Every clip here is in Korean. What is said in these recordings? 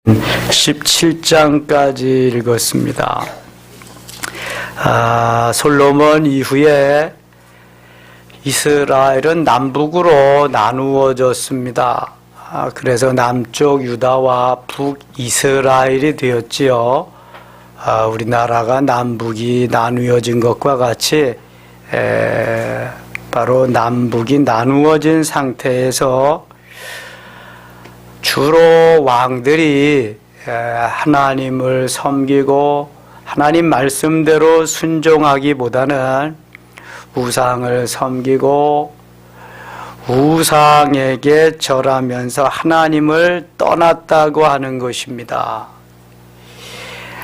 17장까지 읽었습니다. 솔로몬 이후에 이스라엘은 남북으로 나누어졌습니다. 그래서 남쪽 유다와 북이스라엘이 되었지요. 우리나라가 남북이 나누어진 것과 같이 바로 남북이 나누어진 상태에서 주로 왕들이 하나님을 섬기고 하나님 말씀대로 순종하기보다는 우상을 섬기고 우상에게 절하면서 하나님을 떠났다고 하는 것입니다.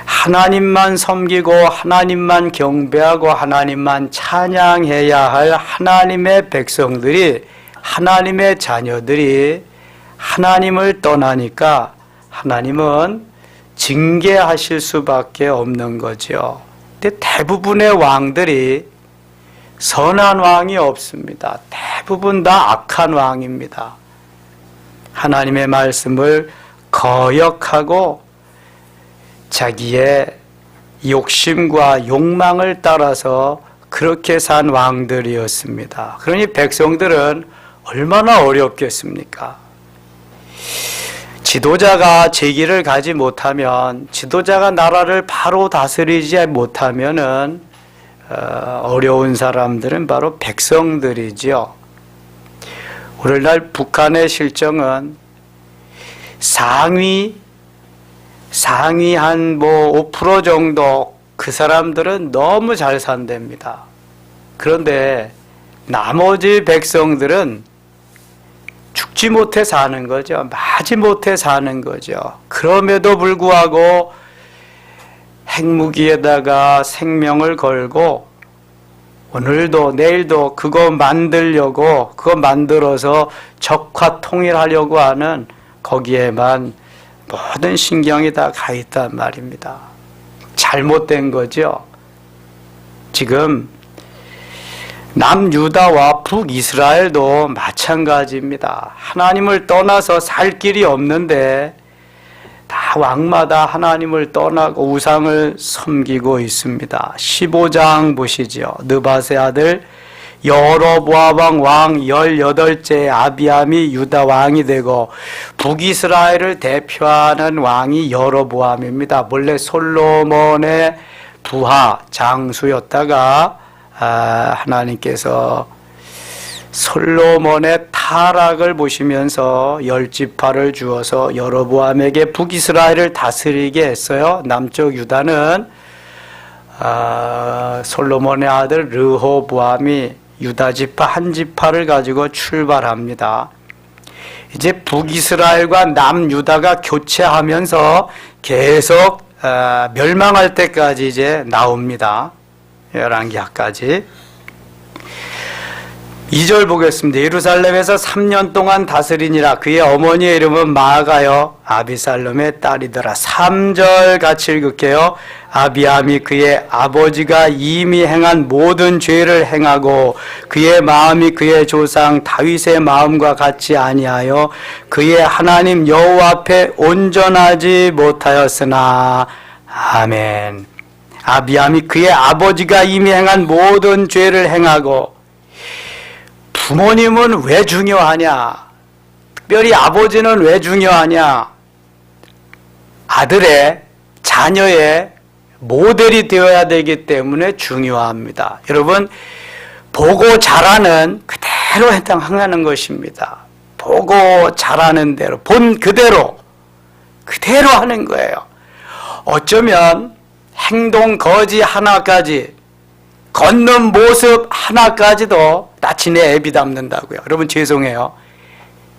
하나님만 섬기고 하나님만 경배하고 하나님만 찬양해야 할 하나님의 백성들이, 하나님의 자녀들이 하나님을 떠나니까 하나님은 징계하실 수밖에 없는 거죠. 근데 대부분의 왕들이 선한 왕이 없습니다. 대부분 다 악한 왕입니다. 하나님의 말씀을 거역하고 자기의 욕심과 욕망을 따라서 그렇게 산 왕들이었습니다. 그러니 백성들은 얼마나 어렵겠습니까? 지도자가 재기를 가지 못하면, 지도자가 나라를 바로 다스리지 못하면은 어려운 사람들은 바로 백성들이지요. 오늘날 북한의 실정은 상위 한 5% 정도 그 사람들은 너무 잘 산답니다. 그런데 나머지 백성들은 죽지 못해 사는 거죠. 마지 못해 사는 거죠. 그럼에도 불구하고 핵무기에다가 생명을 걸고 오늘도 내일도 그거 만들려고, 그거 만들어서 적화 통일하려고 하는, 거기에만 모든 신경이 다 가 있단 말입니다. 잘못된 거죠. 지금 남유다와 북이스라엘도 마찬가지입니다. 하나님을 떠나서 살 길이 없는데 다 왕마다 하나님을 떠나고 우상을 섬기고 있습니다. 15장 보시죠. 느밧의 아들 여로보암 왕 18째 아비암이 유다 왕이 되고 북이스라엘을 대표하는 왕이 여로보암입니다. 원래 솔로몬의 부하 장수였다가 하나님께서 솔로몬의 타락을 보시면서 10지파를 주어서 여로보암에게 북이스라엘을 다스리게 했어요. 남쪽 유다는 솔로몬의 아들 르호보암이 유다지파 한 지파를 가지고 출발합니다. 이제 북이스라엘과 남유다가 교체하면서 계속 멸망할 때까지 이제 나옵니다. 열왕기하까지. 2절 보겠습니다. 예루살렘에서 3년 동안 다스리니라. 그의 어머니의 이름은 마아가요 아비살롬의 딸이더라. 3절 같이 읽을게요. 아비암이 그의 아버지가 이미 행한 모든 죄를 행하고 그의 마음이 그의 조상 다윗의 마음과 같이 아니하여 그의 하나님 여호와 앞에 온전하지 못하였으나. 아멘. 아비암이 그의 아버지가 이미 행한 모든 죄를 행하고. 부모님은 왜 중요하냐? 특별히 아버지는 왜 중요하냐? 아들의, 자녀의 모델이 되어야 되기 때문에 중요합니다. 여러분, 보고 자라는 그대로 행하는 것입니다. 보고 자라는 대로, 본 그대로 하는 거예요. 어쩌면 행동 거지 하나까지, 걷는 모습 하나까지도 나치네 애비 닮는다고요. 여러분 죄송해요.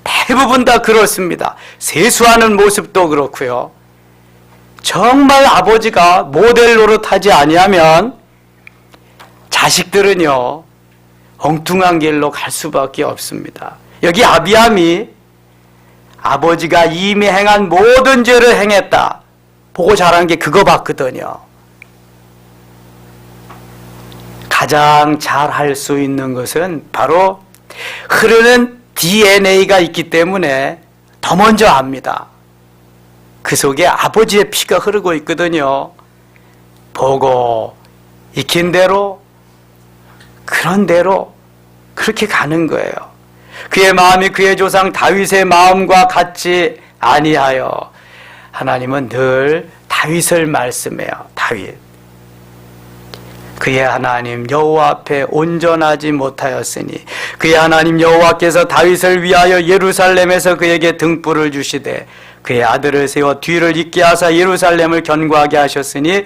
대부분 다 그렇습니다. 세수하는 모습도 그렇고요. 정말 아버지가 모델 노릇하지 아니하면 자식들은요 엉뚱한 길로 갈 수밖에 없습니다. 여기 아비암이 아버지가 이미 행한 모든 죄를 행했다. 보고 자란 게 그거 봤거든요. 가장 잘 할 수 있는 것은 바로 흐르는 DNA가 있기 때문에 더 먼저 압니다. 그 속에 아버지의 피가 흐르고 있거든요. 보고 익힌 대로 그런 대로 그렇게 가는 거예요. 그의 마음이 그의 조상 다윗의 마음과 같지 아니하여. 하나님은 늘 다윗을 말씀해요. 다윗. 그의 하나님 여호와 앞에 온전하지 못하였으니 그의 하나님 여호와께서 다윗을 위하여 예루살렘에서 그에게 등불을 주시되 그의 아들을 세워 뒤를 잇게 하사 예루살렘을 견고하게 하셨으니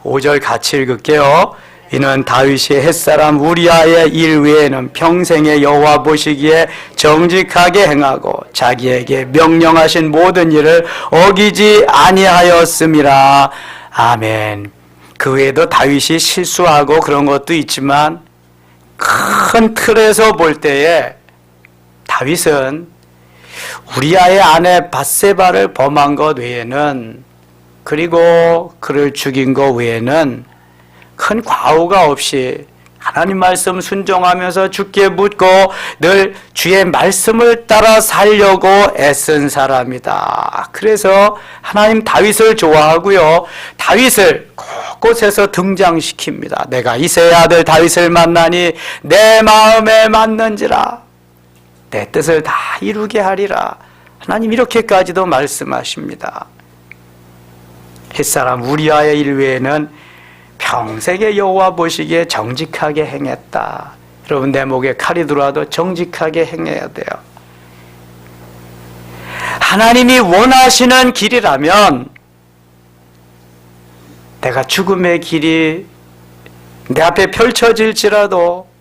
5절 같이 읽을게요. 이는 다윗이 햇사람 우리아의 일 외에는 평생에 여호와 보시기에 정직하게 행하고 자기에게 명령하신 모든 일을 어기지 아니하였음이라. 아멘. 그 외에도 다윗이 실수하고 그런 것도 있지만 큰 틀에서 볼 때에 다윗은 우리아의 아내 밧세바를 범한 것 외에는, 그리고 그를 죽인 것 외에는 큰 과오가 없이 하나님 말씀 순종하면서 주께 묻고 늘 주의 말씀을 따라 살려고 애쓴 사람이다. 그래서 하나님 다윗을 좋아하고요, 다윗을 곳곳에서 등장시킵니다. 내가 이새의 아들 다윗을 만나니 내 마음에 맞는지라 내 뜻을 다 이루게 하리라. 하나님 이렇게까지도 말씀하십니다. 햇사람 우리아의 일 외에는 평생에 여호와 보시기에 정직하게 행했다. 여러분, 내 목에 칼이 들어와도 정직하게 행해야 돼요. 하나님이 원하시는 길이라면 내가 죽음의 길이 내 앞에 펼쳐질지라도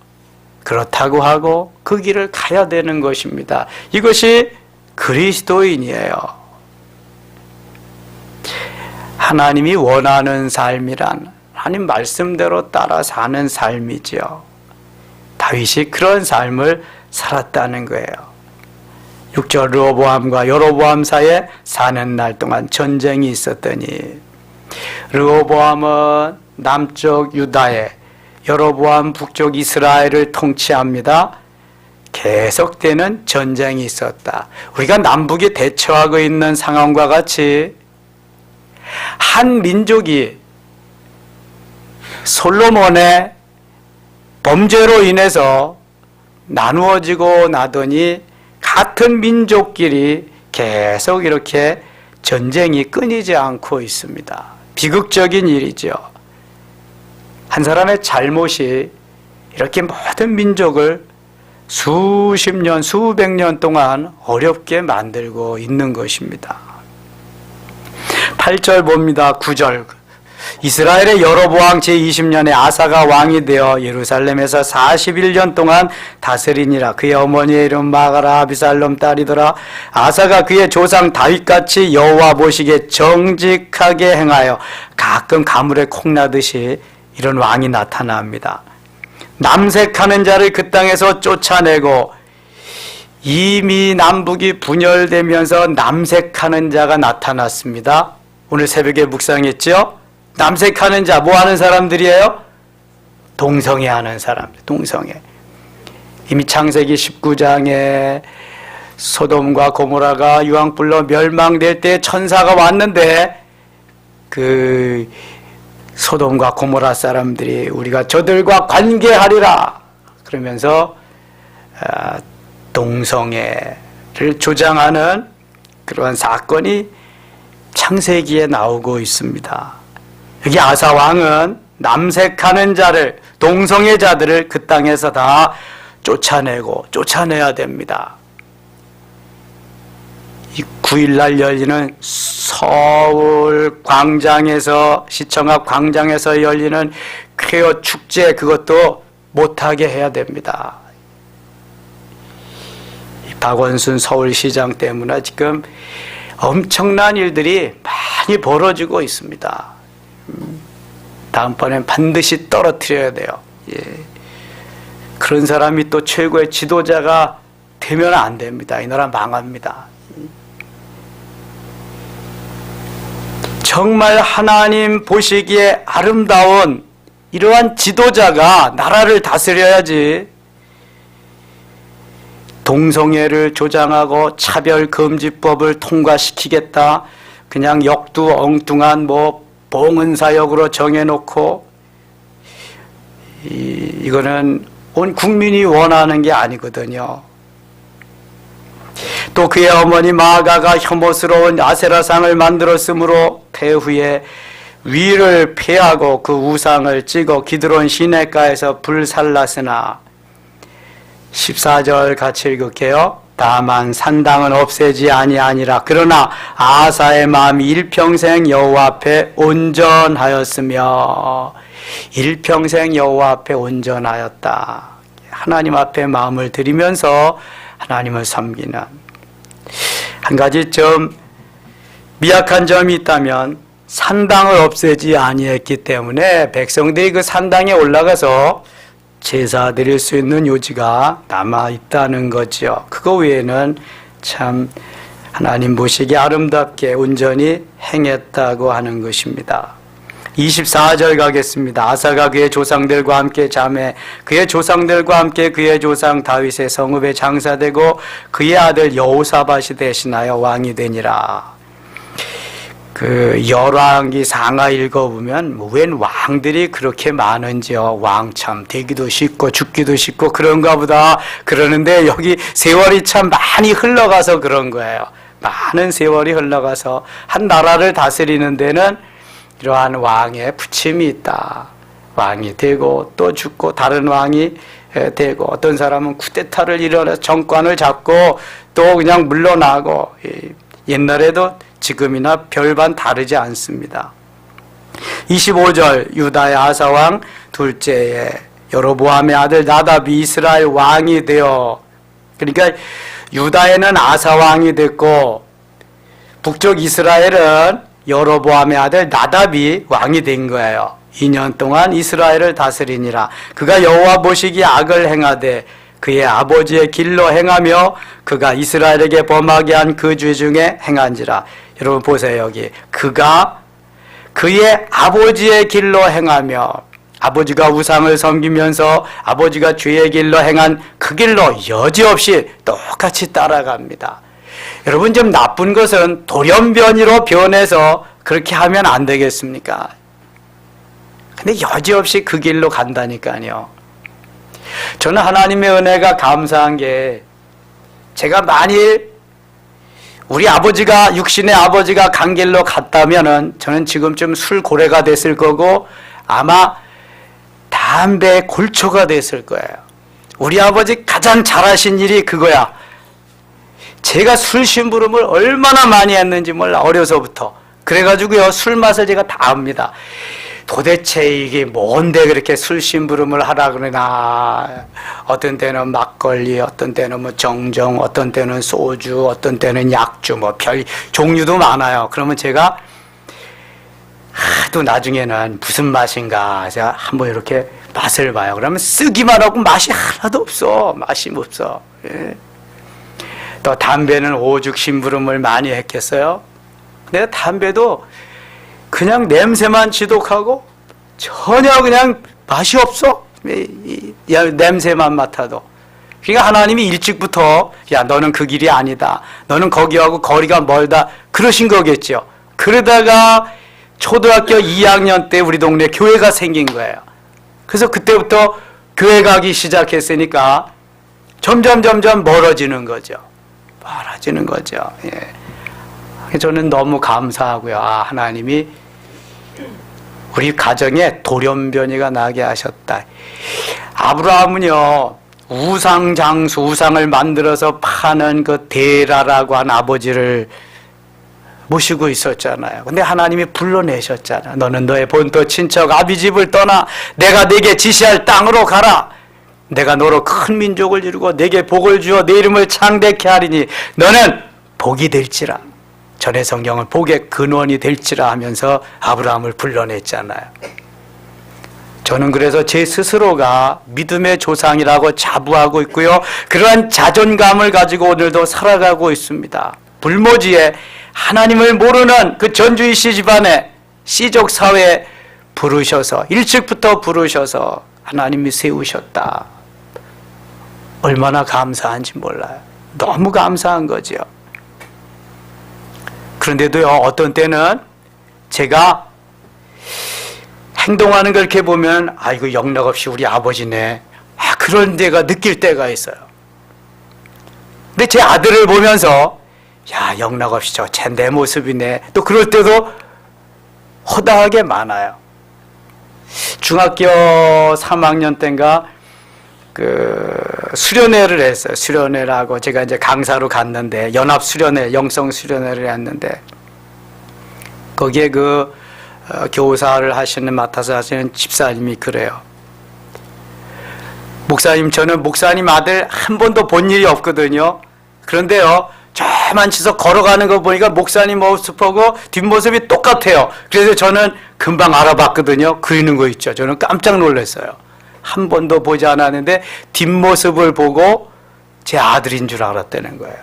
그렇다고 하고 그 길을 가야 되는 것입니다. 이것이 그리스도인이에요. 하나님이 원하는 삶이란 하나님 말씀대로 따라 사는 삶이지요. 다윗이 그런 삶을 살았다는 거예요. 6절 르호보암과 여로보암 사이에 사는 날 동안 전쟁이 있었더니 르호보암은 남쪽 유다에, 여로보암 북쪽 이스라엘을 통치합니다. 계속되는 전쟁이 있었다. 우리가 남북이 대처하고 있는 상황과 같이 한 민족이 솔로몬의 범죄로 인해서 나누어지고 나더니 같은 민족끼리 계속 이렇게 전쟁이 끊이지 않고 있습니다. 비극적인 일이죠. 한 사람의 잘못이 이렇게 모든 민족을 수십 년, 수백 년 동안 어렵게 만들고 있는 것입니다. 8절 봅니다. 9절. 이스라엘의 여로보암 제20년에 아사가 왕이 되어 예루살렘에서 41년 동안 다스리니라. 그의 어머니의 이름 마가라 아비살롬 딸이더라. 아사가 그의 조상 다윗같이 여호와 보시기에 정직하게 행하여, 가끔 가물에 콩나듯이 이런 왕이 나타납니다. 남색하는 자를 그 땅에서 쫓아내고, 이미 남북이 분열되면서 남색하는 자가 나타났습니다. 오늘 새벽에 묵상했죠? 남색하는 자, 뭐 하는 사람들이에요? 동성애 하는 사람들, 동성애. 이미 창세기 19장에 소돔과 고모라가 유황불로 멸망될 때 천사가 왔는데 그 소돔과 고모라 사람들이 우리가 저들과 관계하리라 그러면서 동성애를 조장하는 그러한 사건이 창세기에 나오고 있습니다. 여기 아사 왕은 남색하는 자를, 동성애자들을 그 땅에서 다 쫓아내야 됩니다. 이 9일날 열리는 서울 광장에서, 시청 앞 광장에서 열리는 퀘어 축제, 그것도 못하게 해야 됩니다. 이 박원순 서울시장 때문에 지금 엄청난 일들이 많이 벌어지고 있습니다. 다음번엔 반드시 떨어뜨려야 돼요. 예. 그런 사람이 또 최고의 지도자가 되면 안 됩니다. 이 나라 망합니다. 정말 하나님 보시기에 아름다운 이러한 지도자가 나라를 다스려야지, 동성애를 조장하고 차별금지법을 통과시키겠다, 그냥 역두 엉뚱한 뭐 봉은사역으로 정해놓고 이거는 온 국민이 원하는 게 아니거든요. 또 그의 어머니 마아가가 혐오스러운 아세라상을 만들었으므로 폐후에 위를 폐하고 그 우상을 찍어 기드론 시내가에서 불살랐으나 14절 같이 읽을게요. 다만 산당은 없애지 아니하니라. 그러나 아사의 마음이 일평생 여호와 앞에 온전하였으며 일평생 여호와 앞에 온전하였다. 하나님 앞에 마음을 드리면서 하나님을 섬기는 한 가지 좀 미약한 점이 있다면 산당을 없애지 아니했기 때문에 백성들이 그 산당에 올라가서 제사 드릴 수 있는 요지가 남아 있다는 거죠. 그거 외에는 참 하나님 보시기에 아름답게 온전히 행했다고 하는 것입니다. 24절 가겠습니다. 아사가 그의 조상들과 함께 잠에 그의 조상들과 함께 그의 조상 다윗의 성읍에 장사되고 그의 아들 여호사밧이 대신하여 왕이 되니라. 그 열왕기 상하 읽어보면 웬 왕들이 그렇게 많은지요. 왕 참 되기도 쉽고 죽기도 쉽고 그런가 보다 그러는데 여기 세월이 참 많이 흘러가서 그런 거예요. 많은 세월이 흘러가서 한 나라를 다스리는 데는 이러한 왕의 부침이 있다. 왕이 되고 또 죽고 다른 왕이 되고 어떤 사람은 쿠데타를 일어나서 정권을 잡고 또 그냥 물러나고 옛날에도 지금이나 별반 다르지 않습니다. 25절 유다의 아사왕 둘째에 여로보암의 아들 나답이 이스라엘 왕이 되어 그러니까 유다에는 아사왕이 됐고 북쪽 이스라엘은 여로보암의 아들 나답이 왕이 된 거예요. 2년 동안 이스라엘을 다스리니라. 그가 여호와 보시기에 악을 행하되 그의 아버지의 길로 행하며 그가 이스라엘에게 범하게 한 그 죄 중에 행한지라. 여러분 보세요. 여기 그가 그의 아버지의 길로 행하며 아버지가 우상을 섬기면서 아버지가 죄의 길로 행한 그 길로 여지없이 똑같이 따라갑니다. 여러분 좀 나쁜 것은 돌연변이로 변해서 그렇게 하면 안 되겠습니까? 근데 여지없이 그 길로 간다니까요. 저는 하나님의 은혜가 감사한 게 제가 만일 우리 아버지가 육신의 아버지가 간 길로 갔다면은 저는 지금쯤 술고래가 됐을 거고 아마 담배 골초가 됐을 거예요. 우리 아버지 가장 잘하신 일이 그거야. 제가 술 심부름을 얼마나 많이 했는지 몰라. 어려서부터. 그래가지고요 술 맛을 제가 다 압니다. 도대체 이게 뭔데 그렇게 술 심부름을 하라 그러나. 어떤 때는 막걸리, 어떤 때는 뭐 정정, 어떤 때는 소주, 어떤 때는 약주, 뭐 별 종류도 많아요. 그러면 제가 하도 나중에는 무슨 맛인가 제가 한번 이렇게 맛을 봐요. 그러면 쓰기만 하고 맛이 하나도 없어. 맛이 없어. 예. 또 담배는 오죽 심부름을 많이 했겠어요. 근데 담배도 그냥 냄새만 지독하고 전혀 그냥 맛이 없어. 냄새만 맡아도. 그러니까 하나님이 일찍부터 야 너는 그 길이 아니다. 너는 거기하고 거리가 멀다. 그러신 거겠죠. 그러다가 초등학교 2학년 때 우리 동네 교회가 생긴 거예요. 그래서 그때부터 교회 가기 시작했으니까 점점 멀어지는 거죠. 멀어지는 거죠. 예. 저는 너무 감사하고요. 아, 하나님이 우리 가정에 돌연변이가 나게 하셨다. 아브라함은요 우상 장수, 우상을 만들어서 파는 그 데라라고 한 아버지를 모시고 있었잖아요. 근데 하나님이 불러내셨잖아. 너는 너의 본토 친척 아비집을 떠나 내가 네게 지시할 땅으로 가라. 내가 너로 큰 민족을 이루고 네게 복을 주어 네 이름을 창대케 하리니 너는 복이 될지라. 전의 성경은 복의 근원이 될지라 하면서 아브라함을 불러냈잖아요. 저는 그래서 제 스스로가 믿음의 조상이라고 자부하고 있고요. 그러한 자존감을 가지고 오늘도 살아가고 있습니다. 불모지에 하나님을 모르는 그 전주희 씨 집안에 씨족 사회에 부르셔서 일찍부터 부르셔서 하나님이 세우셨다. 얼마나 감사한지 몰라요. 너무 감사한 거지요. 그런데도요, 어떤 때는 제가 행동하는 걸 이렇게 보면, 아, 이거 영락없이 우리 아버지네. 아, 그런 데가 느낄 때가 있어요. 근데 제 아들을 보면서, 야, 영락없이 쟤 내 모습이네. 또 그럴 때도 허다하게 많아요. 중학교 3학년 때인가, 수련회를 했어요. 수련회라고 제가 이제 강사로 갔는데, 연합 수련회, 영성 수련회를 했는데, 거기에 교사를 맡아서 하시는 집사님이 그래요. 목사님, 저는 목사님 아들 한 번도 본 일이 없거든요. 그런데요, 저만 치서 걸어가는 거 보니까 목사님 모습하고 뒷모습이 똑같아요. 그래서 저는 금방 알아봤거든요. 그리는 거 있죠. 저는 깜짝 놀랐어요. 한 번도 보지 않았는데 뒷모습을 보고 제 아들인 줄 알았다는 거예요.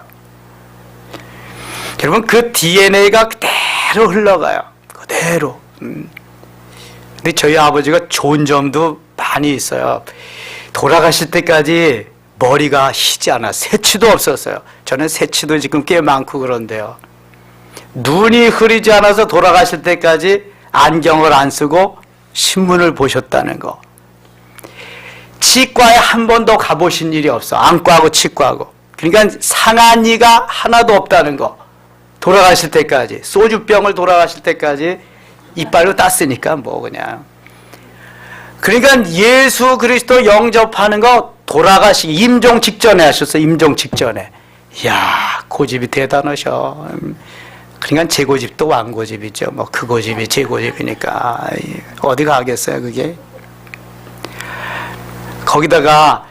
여러분, 그 DNA가 그대로 흘러가요. 그대로. 근데 저희 아버지가 좋은 점도 많이 있어요. 돌아가실 때까지 머리가 희지 않아. 새치도 없었어요. 저는 새치도 지금 꽤 많고 그런데요. 눈이 흐리지 않아서 돌아가실 때까지 안경을 안 쓰고 신문을 보셨다는 거. 치과에 한 번도 가보신 일이 없어. 안과하고 치과하고. 그러니까 상한 이가 하나도 없다는 거. 돌아가실 때까지. 소주병을 돌아가실 때까지 이빨로 땄으니까 뭐 그냥. 그러니까 예수 그리스도 영접하는 거 돌아가시기 임종 직전에 하셨어요. 임종 직전에. 이야, 고집이 대단하셔. 그러니까 제 고집도 왕고집이죠. 뭐 그 고집이 제 고집이니까 어디 가겠어요, 그게. 거기다가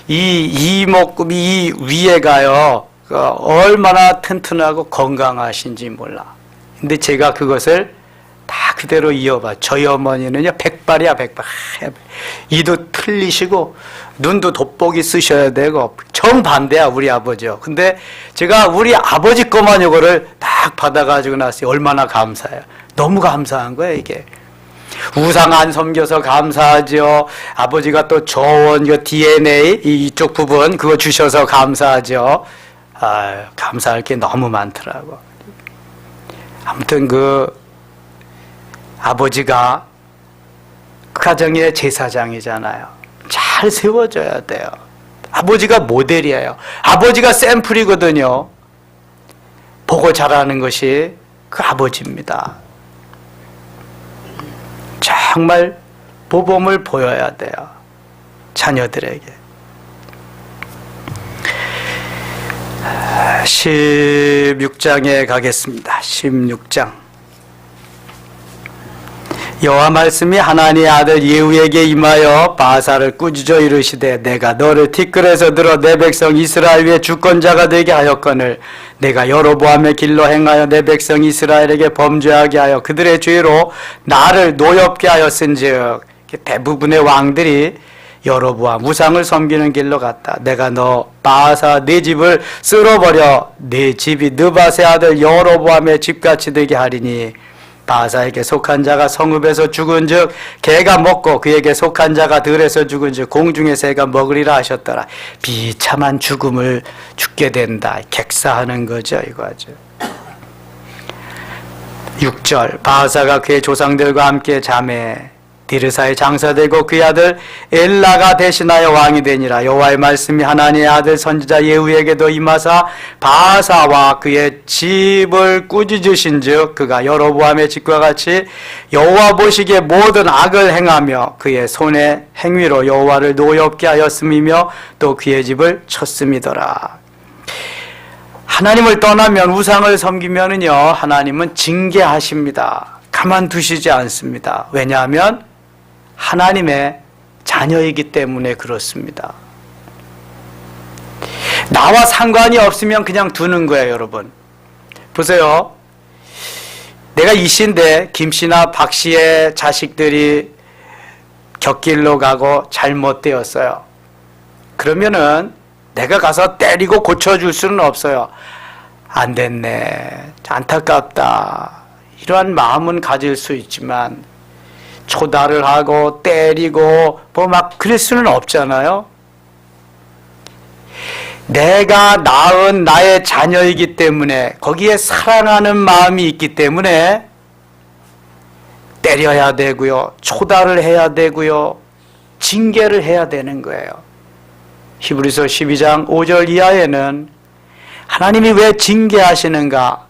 이 이목구비 이 위에가요, 얼마나 튼튼하고 건강하신지 몰라. 근데 제가 그것을 다 그대로 이어봐. 저희 어머니는요, 백발이야, 백발. 이도 틀리시고, 눈도 돋보기 쓰셔야 되고, 정반대야, 우리 아버지요. 근데 제가 우리 아버지 거만 요거를 딱 받아가지고 나서 얼마나 감사해요. 너무 감사한 거예요, 이게. 우상 안 섬겨서 감사하죠. 아버지가 또 저원, DNA, 이쪽 부분, 그거 주셔서 감사하죠. 아, 감사할 게 너무 많더라고. 아무튼 아버지가 가정의 제사장이잖아요. 잘 세워줘야 돼요. 아버지가 모델이에요. 아버지가 샘플이거든요. 보고 자라는 것이 그 아버지입니다. 정말 모범을 보여야 돼요. 자녀들에게. 16장에 가겠습니다. 16장. 여호와 말씀이 하나님의 아들 예후에게 임하여 바사를 꾸짖어 이르시되 내가 너를 티끌에서 들어 내 백성 이스라엘 위에 주권자가 되게 하였거늘 내가 여로보암의 길로 행하여 내 백성 이스라엘에게 범죄하게 하여 그들의 죄로 나를 노엽게 하였은즉. 대부분의 왕들이 여로보암 우상을 섬기는 길로 갔다. 내가 너 바사 네 집을 쓸어버려 네 집이 느밧의 아들 여로보암의 집같이 되게 하리니 바사에게 속한 자가 성읍에서 죽은즉 개가 먹고 그에게 속한 자가 들에서 죽은즉 공중의 새가 먹으리라 하셨더라. 비참한 죽음을 죽게 된다. 객사하는 거죠, 이거죠. 6절. 바사가 그의 조상들과 함께 잠에 디르사에 장사되고 그의 아들 엘라가 대신하여 왕이 되니라. 여호와의 말씀이 하나님의 아들 선지자 예후에게도 임하사 바사와 그의 집을 꾸짖으신즉 그가 여로보암의 집과 같이 여호와 보시기에 모든 악을 행하며 그의 손의 행위로 여호와를 노엽게 하였음이며 또 그의 집을 쳤음이더라. 하나님을 떠나면 우상을 섬기면은요, 하나님은 징계하십니다. 가만두시지 않습니다. 왜냐하면 하나님의 자녀이기 때문에 그렇습니다. 나와 상관이 없으면 그냥 두는 거예요, 여러분. 보세요. 내가 이 씨인데 김 씨나 박 씨의 자식들이 곁길로 가고 잘못되었어요. 그러면은 내가 가서 때리고 고쳐줄 수는 없어요. 안 됐네, 안타깝다, 이러한 마음은 가질 수 있지만 초달을 하고 때리고 뭐 막 그럴 수는 없잖아요. 내가 낳은 나의 자녀이기 때문에 거기에 사랑하는 마음이 있기 때문에 때려야 되고요, 초달을 해야 되고요, 징계를 해야 되는 거예요. 히브리서 12장 5절 이하에는 하나님이 왜 징계하시는가?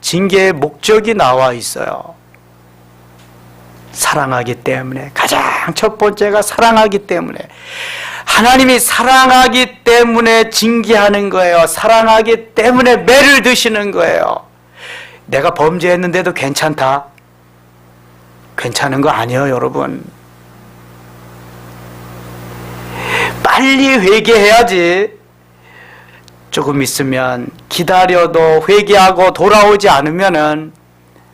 징계의 목적이 나와 있어요. 사랑하기 때문에. 가장 첫 번째가 사랑하기 때문에. 하나님이 사랑하기 때문에 징계하는 거예요. 사랑하기 때문에 매를 드시는 거예요. 내가 범죄했는데도 괜찮다? 괜찮은 거 아니에요, 여러분. 빨리 회개해야지. 조금 있으면 기다려도 회개하고 돌아오지 않으면은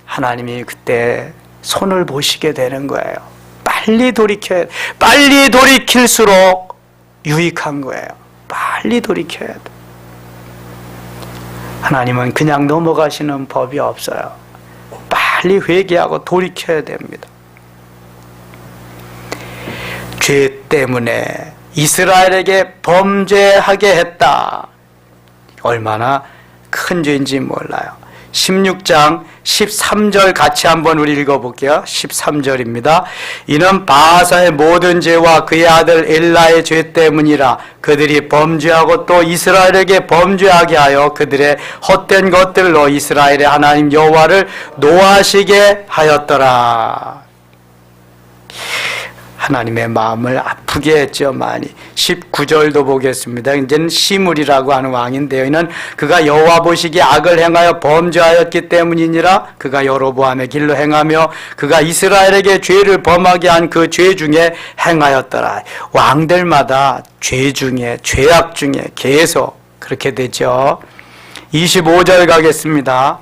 하나님이 그때 손을 보시게 되는 거예요. 빨리 돌이킬수록 유익한 거예요. 빨리 돌이켜야 돼. 하나님은 그냥 넘어가시는 법이 없어요. 빨리 회개하고 돌이켜야 됩니다. 죄 때문에 이스라엘에게 범죄하게 했다. 얼마나 큰 죄인지 몰라요. 16장 13절 같이 한번 우리 읽어볼게요. 13절입니다. 이는 바하사의 모든 죄와 그의 아들 엘라의 죄 때문이라. 그들이 범죄하고 또 이스라엘에게 범죄하게 하여 그들의 헛된 것들로 이스라엘의 하나님 여호와를 노하시게 하였더라. 하나님의 마음을 아프게 했죠, 많이. 19절도 보겠습니다. 이제는 시물이라고 하는 왕인데요. 이는 그가 여호와 보시기에 악을 행하여 범죄하였기 때문이니라. 그가 여로보암의 길로 행하며 그가 이스라엘에게 죄를 범하게 한 그 죄 중에 행하였더라. 왕들마다 죄 중에, 죄악 중에 계속 그렇게 되죠. 25절 가겠습니다.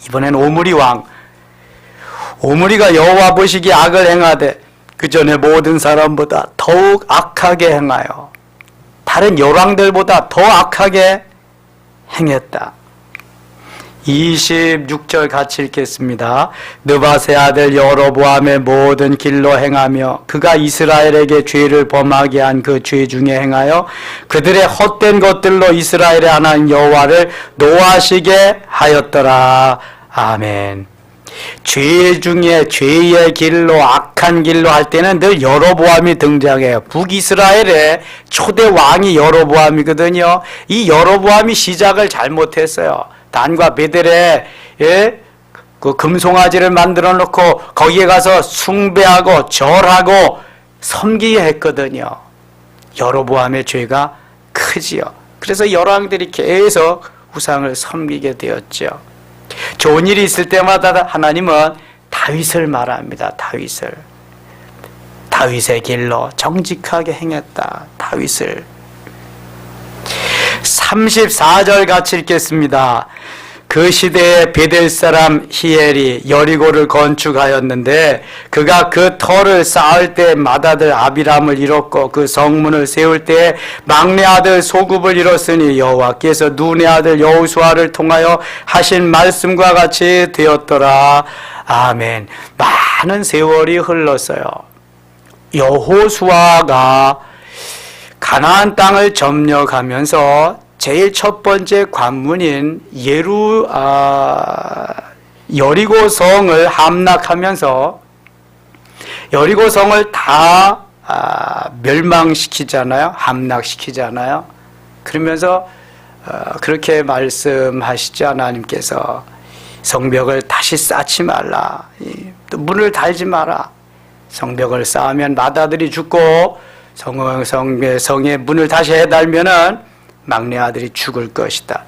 이번엔 오므리 왕. 오므리가 여호와 보시기에 악을 행하되 그 전에 모든 사람보다 더욱 악하게 행하여 다른 열왕들보다 더 악하게 행했다. 26절 같이 읽겠습니다. 느밧의 아들 여로보암의 모든 길로 행하며 그가 이스라엘에게 죄를 범하게 한 그 죄 중에 행하여 그들의 헛된 것들로 이스라엘의 하나님 여호와를 노하시게 하였더라. 아멘. 죄 중에 죄의 길로, 악한 길로 할 때는 늘 여로보암이 등장해요. 북이스라엘의 초대 왕이 여로보암이거든요. 이 여로보암이 시작을 잘못했어요. 단과 베델에 그 금송아지를 만들어 놓고 거기에 가서 숭배하고 절하고 섬기게 했거든요. 여로보암의 죄가 크지요. 그래서 열왕들이 계속 우상을 섬기게 되었죠. 좋은 일이 있을 때마다 하나님은 다윗을 말합니다. 다윗의 길로 정직하게 행했다. 다윗을. 34절 같이 읽겠습니다. 그 시대에 베델 사람 히엘이 여리고를 건축하였는데 그가 그 터를 쌓을 때 맏아들 아비람을 잃었고 그 성문을 세울 때 막내 아들 소굽을 잃었으니 여호와께서 눈의 아들 여호수아를 통하여 하신 말씀과 같이 되었더라. 아멘. 많은 세월이 흘렀어요. 여호수아가 가나안 땅을 점령하면서 제일 첫 번째 관문인 여리고 성을 함락하면서 여리고 성을 다 멸망시키잖아요. 함락시키잖아요. 그러면서 그렇게 말씀하시죠. 하나님께서 성벽을 다시 쌓지 말라. 또 문을 달지 마라. 성벽을 쌓으면 맏아들이 죽고 성의 문을 다시 해달면은 막내 아들이 죽을 것이다.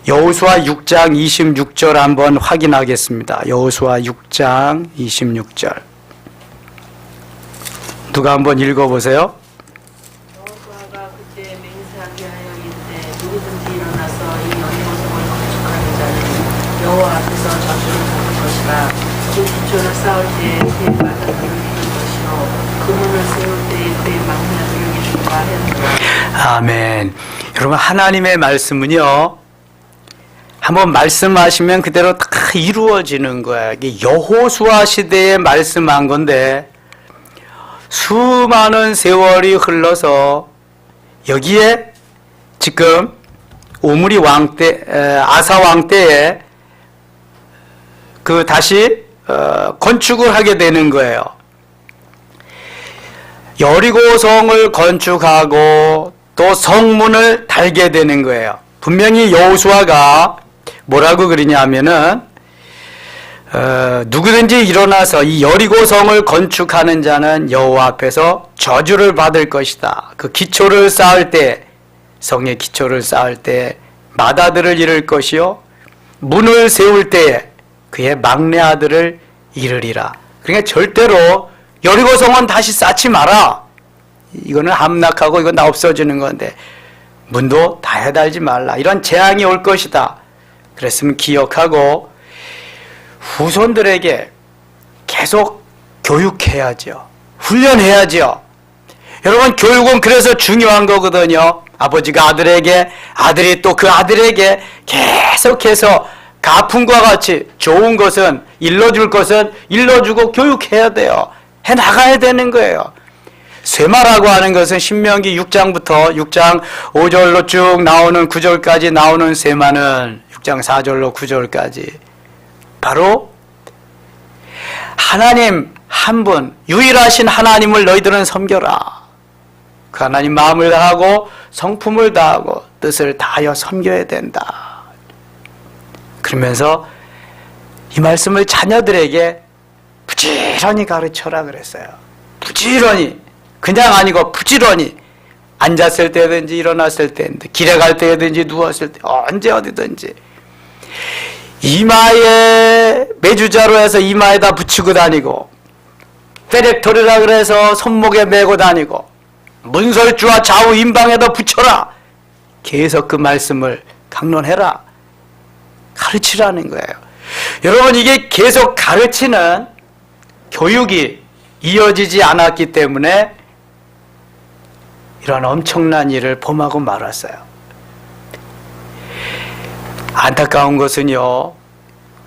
여호수아 6장 26절 한번 확인하겠습니다. 여호수아 6장 26절. 누가 한번 읽어보세요. 여호수아가 그때 맹세하게 하여 이르되 누구든지 일어나서 이 여리고성을 건축하는 자는 여호와 앞에서 저주를 받을 것이라. 그 기초를 쌓을 때에 그의 맏아들을 죽일 것이요 그 문을 세울 때에 그의 막내 아들을 죽이라 하였노라. 아멘. 여러분, 하나님의 말씀은요, 한번 말씀하시면 그대로 다 이루어지는 거야. 이게 여호수아 시대에 말씀한 건데 수많은 세월이 흘러서 여기에 지금 오므리 왕 때, 아사 왕 때에 그 다시 건축을 하게 되는 거예요. 여리고성을 건축하고 또 성문을 달게 되는 거예요. 분명히 여호수아가 뭐라고 그러냐면은 누구든지 일어나서 이 여리고성을 건축하는 자는 여호와 앞에서 저주를 받을 것이다. 그 기초를 쌓을 때, 성의 기초를 쌓을 때 맏아들을 잃을 것이요 문을 세울 때에 그의 막내 아들을 잃으리라. 그러니까 절대로 여리고성은 다시 쌓지 마라. 이거는 함락하고 이건 다 없어지는 건데 문도 다 해달지 말라. 이런 재앙이 올 것이다. 그랬으면 기억하고 후손들에게 계속 교육해야죠. 훈련해야죠. 여러분, 교육은 그래서 중요한 거거든요. 아버지가 아들에게, 아들이 또 그 아들에게 계속해서 가풍과 같이 좋은 것은, 일러줄 것은 일러주고 교육해야 돼요. 해나가야 되는 거예요. 쇠마라고 하는 것은 신명기 6장부터 6장 5절로 쭉 나오는 9절까지 나오는 쇠마는 6장 4절로 9절까지 바로 하나님 한 분, 유일하신 하나님을 너희들은 섬겨라. 그 하나님 마음을 다하고 성품을 다하고 뜻을 다하여 섬겨야 된다. 그러면서 이 말씀을 자녀들에게 부지런히 가르쳐라 그랬어요. 부지런히, 그냥 아니고 부지런히, 앉았을 때든지 일어났을 때든지 길에 갈 때든지 누웠을 때 언제 어디든지 이마에 메주자로 해서 이마에다 붙이고 다니고, 페렉토리라 그래서 손목에 메고 다니고, 문설주와 좌우 임방에다 붙여라. 계속 그 말씀을 강론해라. 가르치라는 거예요. 여러분, 이게 계속 가르치는 교육이 이어지지 않았기 때문에 이런 엄청난 일을 범하고 말았어요. 안타까운 것은요,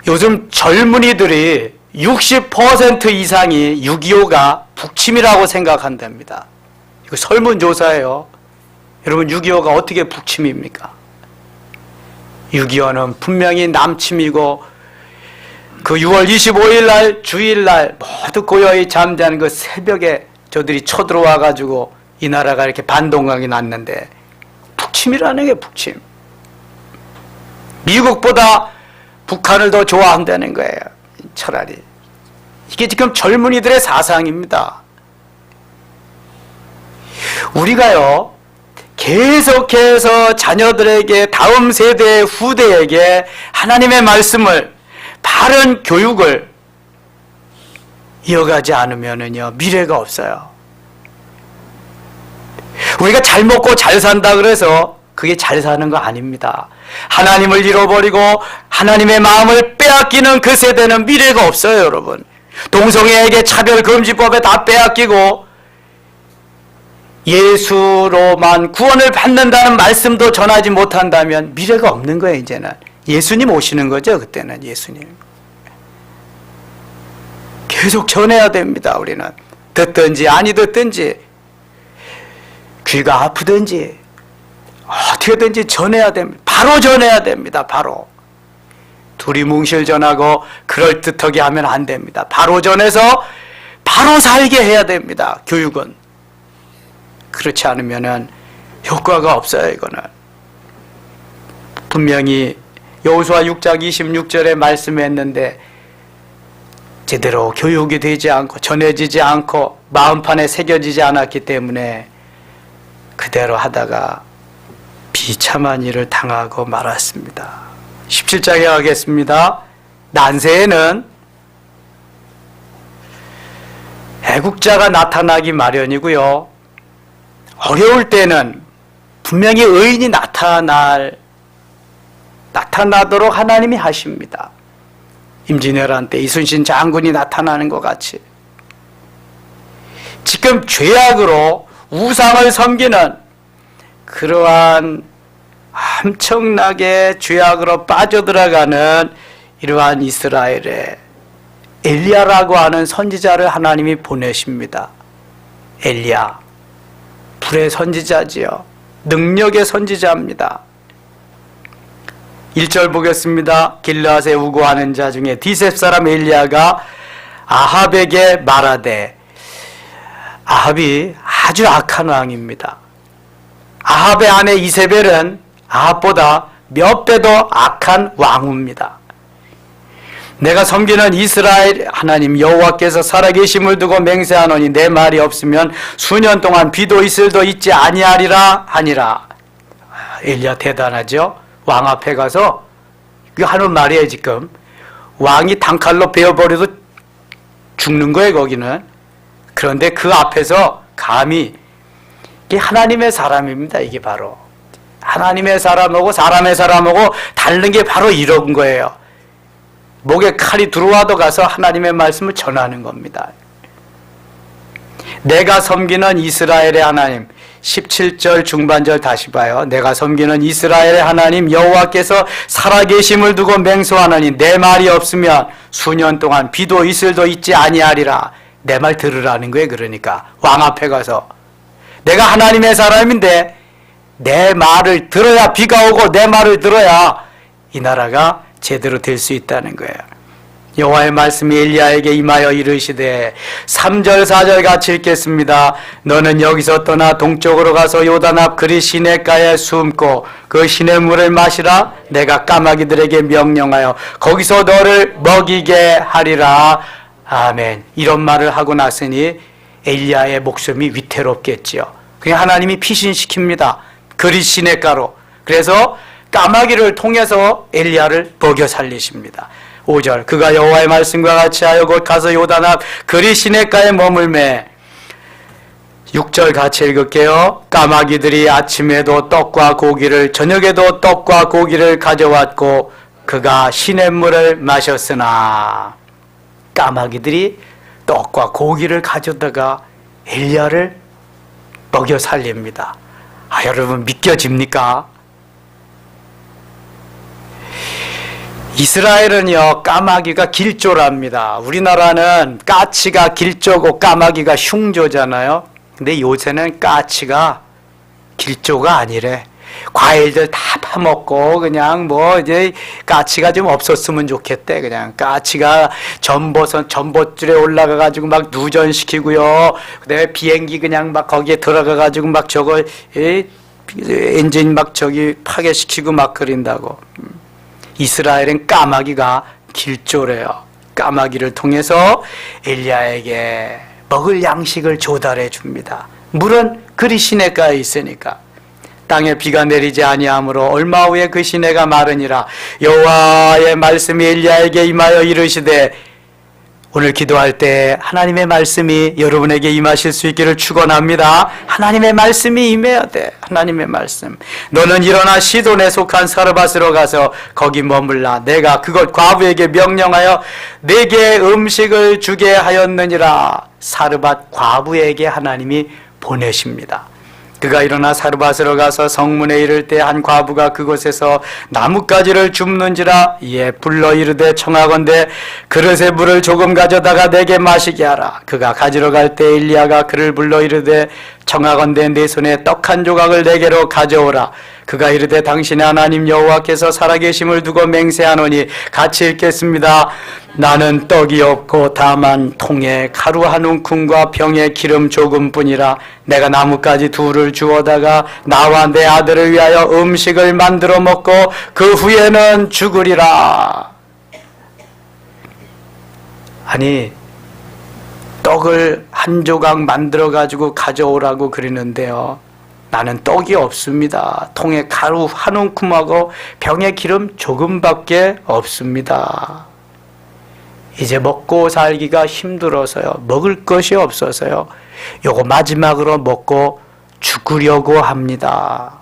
요즘 젊은이들이 60% 이상이 6.25가 북침이라고 생각한답니다. 이거 설문조사예요. 여러분, 6.25가 어떻게 북침입니까? 6.25는 분명히 남침이고, 그 6월 25일 날, 주일날 모두 고요히 잠자는 그 새벽에 저들이 쳐들어와가지고 이 나라가 이렇게 반동강이 났는데, 북침이라는 게 북침. 미국보다 북한을 더 좋아한다는 거예요. 차라리. 이게 지금 젊은이들의 사상입니다. 우리가요, 계속해서 자녀들에게, 다음 세대 후대에게 하나님의 말씀을, 바른 교육을 이어가지 않으면은요, 미래가 없어요. 우리가 잘 먹고 잘 산다 그래서 그게 잘 사는 거 아닙니다. 하나님을 잃어버리고 하나님의 마음을 빼앗기는 그 세대는 미래가 없어요, 여러분. 동성애에게 차별금지법에 다 빼앗기고 예수로만 구원을 받는다는 말씀도 전하지 못한다면 미래가 없는 거예요, 이제는. 예수님 오시는 거죠, 그때는. 예수님. 계속 전해야 됩니다, 우리는. 듣든지 아니 듣든지, 귀가 아프든지 어떻게든지 전해야 됩니다. 바로 전해야 됩니다. 바로. 두리뭉실 전하고 그럴듯하게 하면 안 됩니다. 바로 전해서 바로 살게 해야 됩니다. 교육은. 그렇지 않으면 효과가 없어요. 이거는. 분명히 여호수아 6장 26절에 말씀했는데 제대로 교육이 되지 않고 전해지지 않고 마음판에 새겨지지 않았기 때문에 그대로 하다가 비참한 일을 당하고 말았습니다. 17장에 가겠습니다. 난세에는 애국자가 나타나기 마련이고요. 어려울 때는 분명히 의인이 나타나도록 하나님이 하십니다. 임진왜란 때 이순신 장군이 나타나는 것 같이. 지금 죄악으로 우상을 섬기는 그러한 엄청나게 죄악으로 빠져들어가는 이러한 이스라엘에 엘리야라고 하는 선지자를 하나님이 보내십니다. 엘리야, 불의 선지자지요. 능력의 선지자입니다. 1절 보겠습니다. 길르앗에 우고하는 자 중에 디셉 사람 엘리야가 아합에게 말하되, 아합이 아주 악한 왕입니다. 아합의 아내 이세벨은 아합보다 몇 배 더 악한 왕후입니다. 내가 섬기는 이스라엘 하나님 여호와께서 살아계심을 두고 맹세하노니 내 말이 없으면 수년 동안 비도 이슬도 있지 아니하리라 하니라. 엘리야 대단하죠? 왕 앞에 가서 그 하는 말이에요. 지금 왕이 단칼로 베어버려도 죽는 거예요 거기는. 그런데 그 앞에서 감히, 이게 하나님의 사람입니다. 이게 바로 하나님의 사람하고 사람의 사람하고 다른 게 바로 이런 거예요. 목에 칼이 들어와도 가서 하나님의 말씀을 전하는 겁니다. 내가 섬기는 이스라엘의 하나님, 17절 중반절 다시 봐요. 내가 섬기는 이스라엘의 하나님 여호와께서 살아계심을 두고 맹세하노니 내 말이 없으면 수년 동안 비도 이슬도 있지 아니하리라. 내 말 들으라는 거예요. 그러니까 왕 앞에 가서 내가 하나님의 사람인데 내 말을 들어야 비가 오고 내 말을 들어야 이 나라가 제대로 될 수 있다는 거예요. 여호와의 말씀이 엘리야에게 임하여 이르시되 3절 4절 같이 읽겠습니다. 너는 여기서 떠나 동쪽으로 가서 요단 앞 그리 시냇가에 숨고 그 시냇물을 마시라. 내가 까마귀들에게 명령하여 거기서 너를 먹이게 하리라. 아멘. 이런 말을 하고 났으니 엘리야의 목숨이 위태롭겠지요. 그냥 하나님이 피신시킵니다. 그리 시냇가로. 그래서 까마귀를 통해서 엘리야를 먹여 살리십니다. 5절 그가 여호와의 말씀과 같이 하여 곧 가서 요단 앞 그리 시냇가에 머물매. 6절 같이 읽을게요. 까마귀들이 아침에도 떡과 고기를 저녁에도 떡과 고기를 가져왔고 그가 시냇물을 마셨으나. 까마귀들이 떡과 고기를 가져다가 엘리야를 먹여 살립니다. 아, 여러분 믿겨집니까? 이스라엘은요 까마귀가 길조랍니다. 우리나라는 까치가 길조고 까마귀가 흉조잖아요. 근데 요새는 까치가 길조가 아니래. 과일들 다 파먹고 그냥 뭐 이제 까치가 좀 없었으면 좋겠대. 그냥 까치가 전봇줄에 올라가 가지고 막 누전시키고요. 그다음에 비행기 그냥 막 거기에 들어가 가지고 막 저거 엔진 막 저기 파괴시키고 막 그린다고. 이스라엘은 까마귀가 길조래요. 까마귀를 통해서 엘리야에게 먹을 양식을 조달해 줍니다. 물은 그리 시냇가에 있으니까. 땅에 비가 내리지 아니하므로 얼마 후에 그 시내가 마르니라. 여호와의 말씀이 엘리야에게 임하여 이르시되. 오늘 기도할 때 하나님의 말씀이 여러분에게 임하실 수 있기를 축원합니다. 하나님의 말씀이 임해야 돼. 하나님의 말씀. 너는 일어나 시돈에 속한 사르밧으로 가서 거기 머물라. 내가 그곳 과부에게 명령하여 내게 음식을 주게 하였느니라. 사르밧 과부에게 하나님이 보내십니다. 그가 일어나 사르밧으로 가서 성문에 이를 때 한 과부가 그곳에서 나뭇가지를 줍는지라. 이에 불러 이르되 청하건대 그릇에 물을 조금 가져다가 내게 마시게 하라. 그가 가지러 갈 때 엘리야가 그를 불러 이르되 청하건대 내 손에 떡 한 조각을 내게로 가져오라. 그가 이르되 당신의 하나님 여호와께서 살아계심을 두고 맹세하노니. 같이 읽겠습니다. 나는 떡이 없고 다만 통에 가루 한 움큼과 병에 기름 조금뿐이라. 내가 나뭇가지 둘을 주워다가 나와 내 아들을 위하여 음식을 만들어 먹고 그 후에는 죽으리라. 아니 떡을 한 조각 만들어 가지고 가져오라고 그러는데요. 나는 떡이 없습니다. 통에 가루 한 움큼하고 병에 기름 조금밖에 없습니다. 이제 먹고 살기가 힘들어서요. 먹을 것이 없어서요. 요거 마지막으로 먹고 죽으려고 합니다.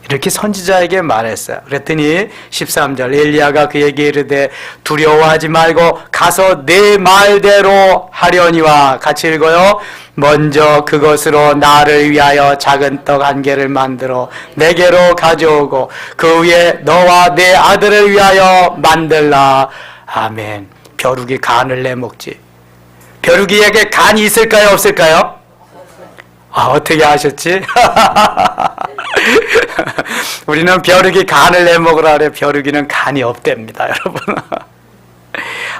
이렇게 선지자에게 말했어요. 그랬더니 13절 엘리야가 그에게 이르되 두려워하지 말고 가서 내 말대로 하려니와. 같이 읽어요. 먼저 그것으로 나를 위하여 작은 떡 한 개를 만들어 내게로 가져오고 그 위에 너와 내 아들을 위하여 만들라. 아멘. 벼룩이 간을 내먹지. 벼룩이에게 간이 있을까요 없을까요? 어떻게 하셨지? 우리는 벼룩이 간을 내먹으라 그래. 벼룩이는 간이 없답니다, 여러분.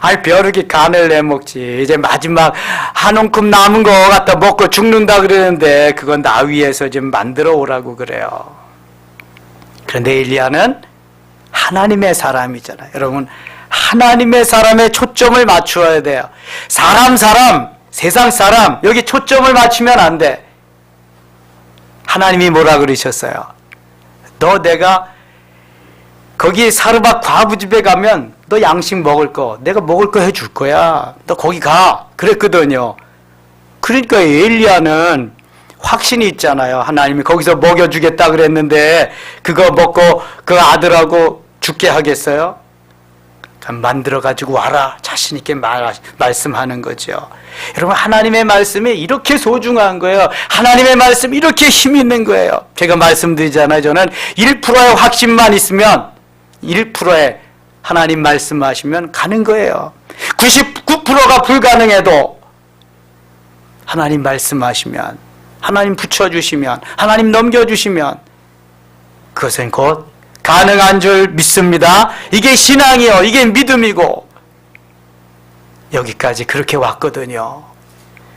아니, 벼룩이 간을 내먹지. 이제 마지막 한 움큼 남은 거 갖다 먹고 죽는다 그러는데 그건 나 위에서 좀 만들어 오라고 그래요. 그런데 엘리야는 하나님의 사람이잖아요. 여러분, 하나님의 사람에 초점을 맞추어야 돼요. 사람, 세상 사람, 여기 초점을 맞추면 안 돼. 하나님이 뭐라 그러셨어요? 너 내가 거기 사르밧 과부 집에 가면 너 양식 먹을 거, 내가 먹을 거 해줄 거야. 너 거기 가. 그랬거든요. 그러니까 엘리야는 확신이 있잖아요. 하나님이 거기서 먹여주겠다 그랬는데 그거 먹고 그 아들하고 죽게 하겠어요? 만들어가지고 와라. 자신 있게 말씀하는 거죠. 여러분, 하나님의 말씀이 이렇게 소중한 거예요. 하나님의 말씀이 이렇게 힘 있는 거예요. 제가 말씀드리잖아요. 저는 1%의 확신만 있으면 1%의 하나님 말씀하시면 가는 거예요. 99%가 불가능해도 하나님 말씀하시면, 하나님 붙여주시면, 하나님 넘겨주시면 그것은 곧 가능한 줄 믿습니다. 이게 신앙이요. 이게 믿음이고 여기까지 그렇게 왔거든요.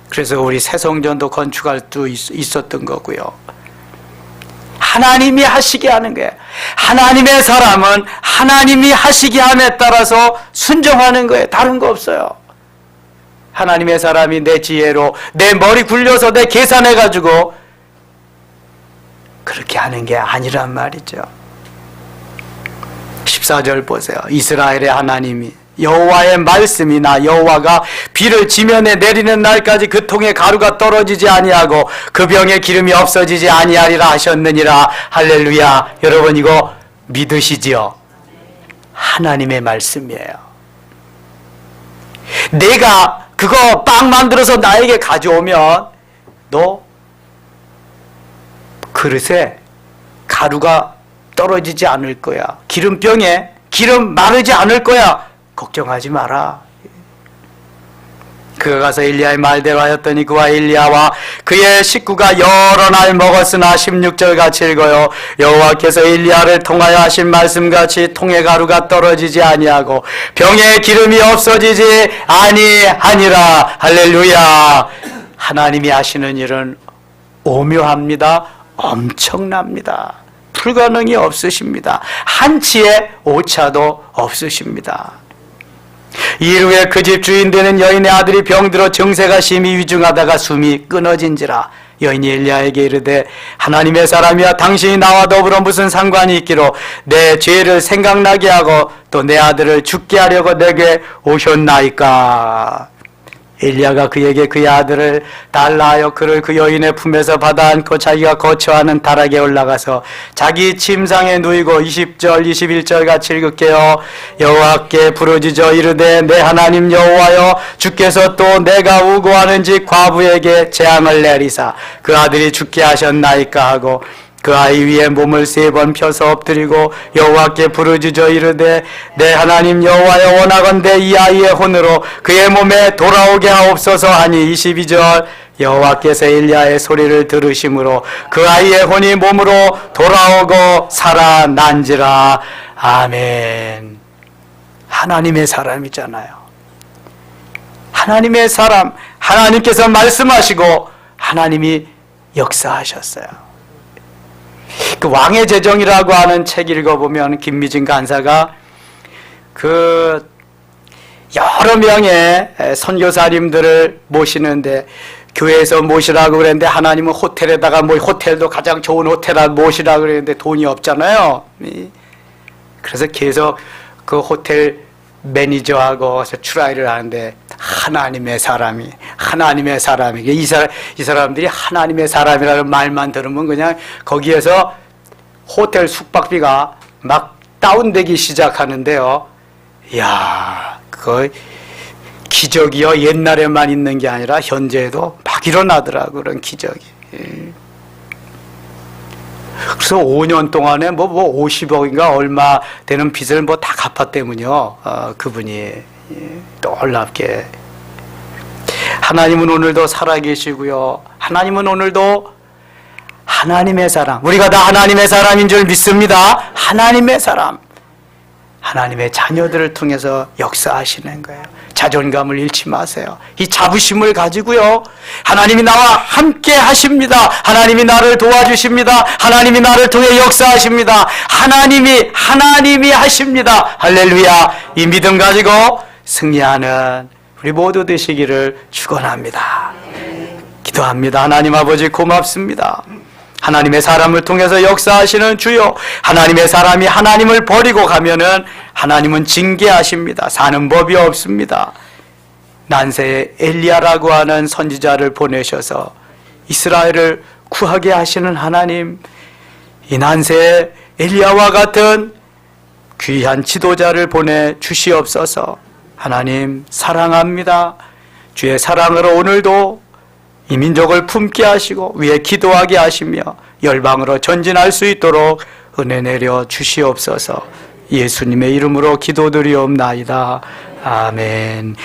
그래서 우리 새성전도 건축할 수 있었던 거고요. 하나님이 하시게 하는 거예요. 하나님의 사람은 하나님이 하시게 함에 따라서 순종하는 거예요. 다른 거 없어요. 하나님의 사람이 내 지혜로 내 머리 굴려서 내 계산해가지고 그렇게 하는 게 아니란 말이죠. 14절 보세요. 이스라엘의 하나님이 여호와의 말씀이나 여호와가 비를 지면에 내리는 날까지 그 통에 가루가 떨어지지 아니하고 그 병에 기름이 없어지지 아니하리라 하셨느니라. 할렐루야. 여러분, 이거 믿으시지요? 하나님의 말씀이에요. 내가 그거 빵 만들어서 나에게 가져오면 너 그릇에 가루가 떨어지지 않을 거야. 기름병에 기름 마르지 않을 거야. 걱정하지 마라. 그가 가서 엘리야의 말대로 하였더니 그와 엘리야와 그의 식구가 여러 날 먹었으나 16절 같이 읽어요. 여호와께서 엘리야를 통하여 하신 말씀같이 통에 가루가 떨어지지 아니하고 병에 기름이 없어지지 아니하니라. 할렐루야. 하나님이 하시는 일은 오묘합니다. 엄청납니다. 불가능이 없으십니다. 한치의 오차도 없으십니다. 이일 후에 그 집 주인 되는 여인의 아들이 병들어 정세가 심히 위중하다가 숨이 끊어진지라. 여인이 엘리야에게 이르되 하나님의 사람이야, 당신이 나와 더불어 무슨 상관이 있기로 내 죄를 생각나게 하고 또 내 아들을 죽게 하려고 내게 오셨나이까. 엘리야가 그에게 그의 아들을 달라 하여 그를 그 여인의 품에서 받아 안고 자기가 거처하는 다락에 올라가서 자기 침상에 누이고 20절 21절 같이 읽을게요. 여호와께 부르짖어 이르되 내 하나님 여호와여, 주께서 또 내가 우고하는지 과부에게 재앙을 내리사 그 아들이 죽게 하셨나이까 하고 그 아이 위에 몸을 3번 펴서 엎드리고 여호와께 부르짖어 이르되 내 하나님 여호와여, 원하건대 이 아이의 혼으로 그의 몸에 돌아오게 하옵소서 하니 22절 여호와께서 엘리야의 소리를 들으심으로 그 아이의 혼이 몸으로 돌아오고 살아난지라. 아멘. 하나님의 사람이잖아요. 하나님의 사람, 하나님께서 말씀하시고 하나님이 역사하셨어요. 그 왕의 재정이라고 하는 책 읽어보면 김미진 간사가 그 여러 명의 선교사님들을 모시는데 교회에서 모시라고 그랬는데 하나님은 호텔에다가 호텔도 가장 좋은 호텔에 모시라고 그랬는데 돈이 없잖아요. 그래서 계속 그 호텔 매니저하고 추라이를 하는데 하나님의 사람이 이 사람들이 하나님의 사람이라는 말만 들으면 그냥 거기에서 호텔 숙박비가 막 다운되기 시작하는데요. 이야, 그 기적이요, 옛날에만 있는 게 아니라 현재에도 막 일어나더라고, 그런 기적이. 그래서 5년 동안에 50억인가 얼마 되는 빚을 다 갚았대문요. 그분이 놀랍게. 하나님은 오늘도 살아계시고요. 하나님은 오늘도 하나님의 사람, 우리가 다 하나님의 사람인 줄 믿습니다. 하나님의 사람, 하나님의 자녀들을 통해서 역사하시는 거예요. 자존감을 잃지 마세요. 이 자부심을 가지고요, 하나님이 나와 함께 하십니다. 하나님이 나를 도와주십니다. 하나님이 나를 통해 역사하십니다. 하나님이 하십니다. 할렐루야. 이 믿음 가지고 승리하는 우리 모두 되시기를 축원합니다. 기도합니다. 하나님 아버지 고맙습니다. 하나님의 사람을 통해서 역사하시는 주여, 하나님의 사람이 하나님을 버리고 가면은 하나님은 징계하십니다. 사는 법이 없습니다. 난세에 엘리야라고 하는 선지자를 보내셔서 이스라엘을 구하게 하시는 하나님, 이 난세에 엘리야와 같은 귀한 지도자를 보내 주시옵소서. 하나님 사랑합니다. 주의 사랑으로 오늘도 이 민족을 품게 하시고 위에 기도하게 하시며 열방으로 전진할 수 있도록 은혜 내려 주시옵소서. 예수님의 이름으로 기도드리옵나이다. 아멘.